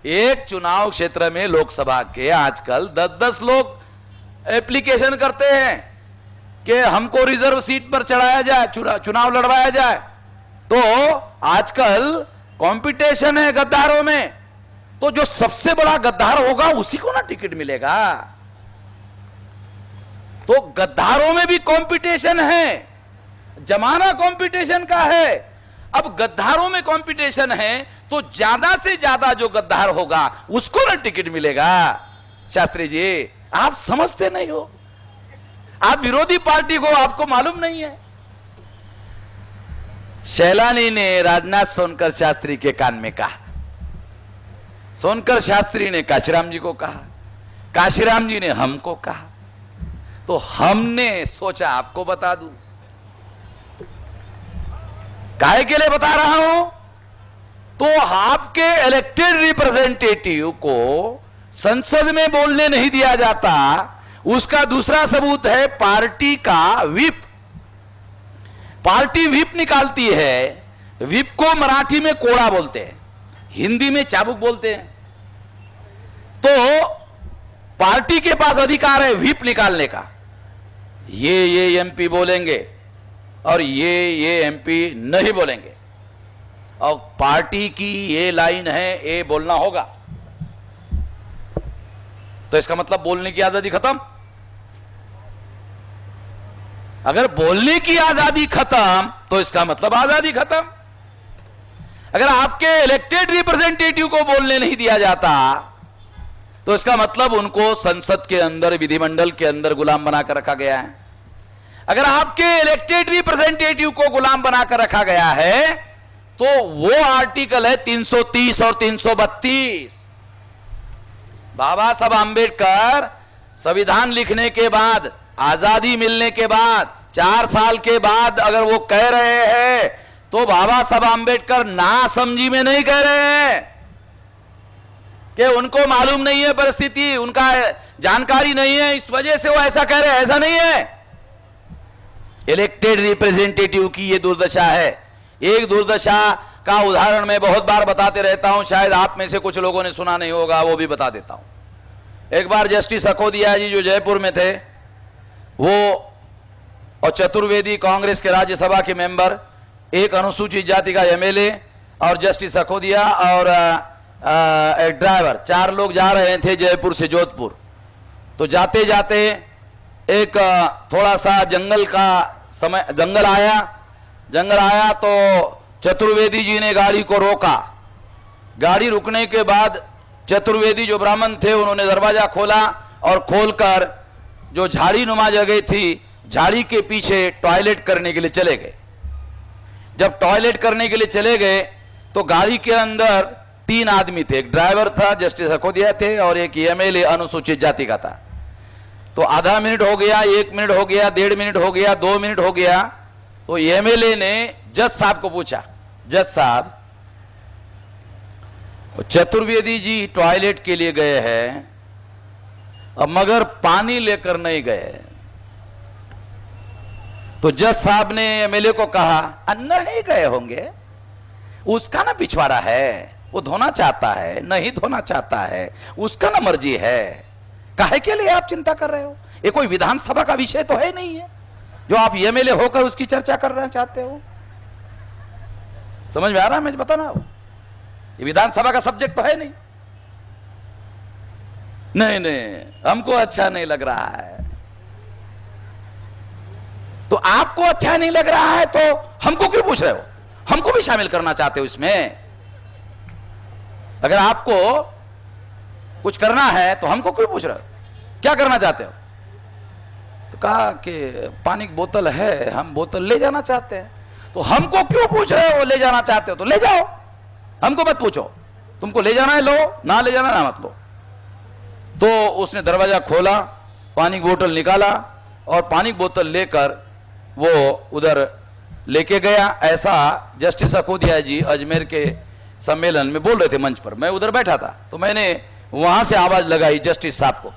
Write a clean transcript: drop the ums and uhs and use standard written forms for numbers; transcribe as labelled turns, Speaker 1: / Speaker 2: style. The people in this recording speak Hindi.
Speaker 1: एक चुनाव क्षेत्र में लोकसभा के आजकल 10-10 लोग एप्लीकेशन करते हैं कि हमको रिजर्व सीट पर चढ़ाया जाए, चुनाव लड़वाया जाए। तो आजकल कंपटीशन है गद्दारों में, तो जो सबसे बड़ा गद्दार होगा उसी को ना टिकट मिलेगा। तो गद्दारों में भी कंपटीशन है, जमाना कंपटीशन का है। अब गद्दारों में कंपटीशन है तो ज्यादा से ज्यादा जो गद्दार होगा उसको ना टिकट मिलेगा। शास्त्री जी, आप समझते नहीं हो, आप विरोधी पार्टी को आपको मालूम नहीं है। शैलानी ने राजनाथ सोनकर शास्त्री के कान में कहा, सोनकर शास्त्री ने काशीराम जी को कहा, काशीराम जी ने हमको कहा, तो हमने सोचा आपको बता दूं। काहे के लिए बता रहा हूं? तो आपके इलेक्टेड रिप्रेजेंटेटिव को संसद में बोलने नहीं दिया जाता, उसका दूसरा सबूत है पार्टी का व्हिप। पार्टी व्हिप निकालती है, व्हिप को मराठी में कोड़ा बोलते हैं, हिंदी में चाबुक बोलते हैं। तो पार्टी के पास अधिकार है व्हिप निकालने का, ये एमपी बोलेंगे और ये एमपी नहीं बोलेंगे, और पार्टी की ये लाइन है, ये बोलना होगा। तो इसका मतलब बोलने की आजादी खत्म। अगर बोलने की आजादी खत्म तो इसका मतलब आजादी खत्म। अगर आपके इलेक्टेड रिप्रेजेंटेटिव को बोलने नहीं दिया जाता तो इसका मतलब उनको संसद के अंदर, विधिमंडल के अंदर गुलाम बनाकर रखा गया है। अगर आपके इलेक्टेड रिप्रेजेंटेटिव को गुलाम बनाकर रखा गया है तो वो आर्टिकल है 330 और 332। बाबा साहब आंबेडकर संविधान लिखने के बाद, आजादी मिलने के बाद, 4 साल के बाद अगर वो कह रहे हैं तो बाबा साहब आंबेडकर ना समझी में नहीं कह रहे हैं कि उनको मालूम नहीं है परिस्थिति, उनका जानकारी नहीं है, इस वजह से वो ऐसा कह रहे हैं। ऐसा नहीं है। इलेक्टेड रिप्रेजेंटेटिव की ये दुर्दशा है। एक दुर्दशा का उदाहरण मैं बहुत बार बताते रहता हूं, शायद आप में से कुछ लोगों ने सुना नहीं होगा, वो भी बता देता हूं। एक बार जस्टिस अखोदिया जी जो जयपुर में थे, वो और चतुर्वेदी कांग्रेस के राज्यसभा के मेंबर, एक अनुसूचित जाति का एमएलए और जस्टिस अखोदिया और एक ड्राइवर, 4 लोग जा रहे थे जयपुर से जोधपुर। तो जाते जाते एक थोड़ा सा जंगल आया तो चतुर्वेदी जी ने गाड़ी को रोका। गाड़ी रुकने के बाद चतुर्वेदी जो ब्राह्मण थे उन्होंने दरवाजा खोला और खोलकर जो झाड़ी नुमा जगह थी, झाड़ी के पीछे टॉयलेट करने के लिए चले गए। जब टॉयलेट करने के लिए चले गए तो गाड़ी के अंदर 3 आदमी थे, एक ड्राइवर था, जस्टिस अखोदिया थे और एक एमएलए अनुसूचित जाति का था। तो आधा मिनट हो गया, 1 मिनट हो गया, 1.5 मिनट हो गया, 2 मिनट हो गया। तो एमएलए ने जज साहब को पूछा, जज साहब चतुर्वेदी जी टॉयलेट के लिए गए हैं अब मगर पानी लेकर नहीं गए। तो जज साहब ने एमएलए को कहा, नहीं गए होंगे, उसका ना पिछवाड़ा है, वो धोना चाहता है, नहीं धोना चाहता है, उसका ना मर्जी है। काहे के लिए आप चिंता कर रहे हो? ये कोई विधानसभा का विषय तो है नहीं है जो आप एमएलए होकर उसकी चर्चा करना चाहते हो। समझ में आ रहा है मैं बताना? ये विधानसभा का सब्जेक्ट तो है नहीं। नहीं, हमको अच्छा नहीं लग रहा है। तो आपको अच्छा नहीं लग रहा है तो हमको क्यों पूछ रहे हो? हमको भी शामिल करना चाहते हो इसमें? अगर आपको कुछ करना है तो हमको क्यों पूछ रहे हो? क्या करना चाहते हो? तो कहा कि पानी की बोतल है, हम बोतल ले जाना चाहते हैं। तो हमको क्यों पूछ रहे हो? ले जाना चाहते हो तो ले जाओ, हमको मत पूछो। तुमको ले जाना है लो, ना ले जाना ना मत लो। तो उसने दरवाजा खोला, पानी की बोतल निकाला और पानी की बोतल लेकर वो उधर लेके गया। ऐसा जस्टिस अखोदिया जी अजमेर के सम्मेलन में बोल रहे थे मंच पर, मैं उधर बैठा था, तो मैंने वहां से आवाज लगाई जस्टिस साहब को,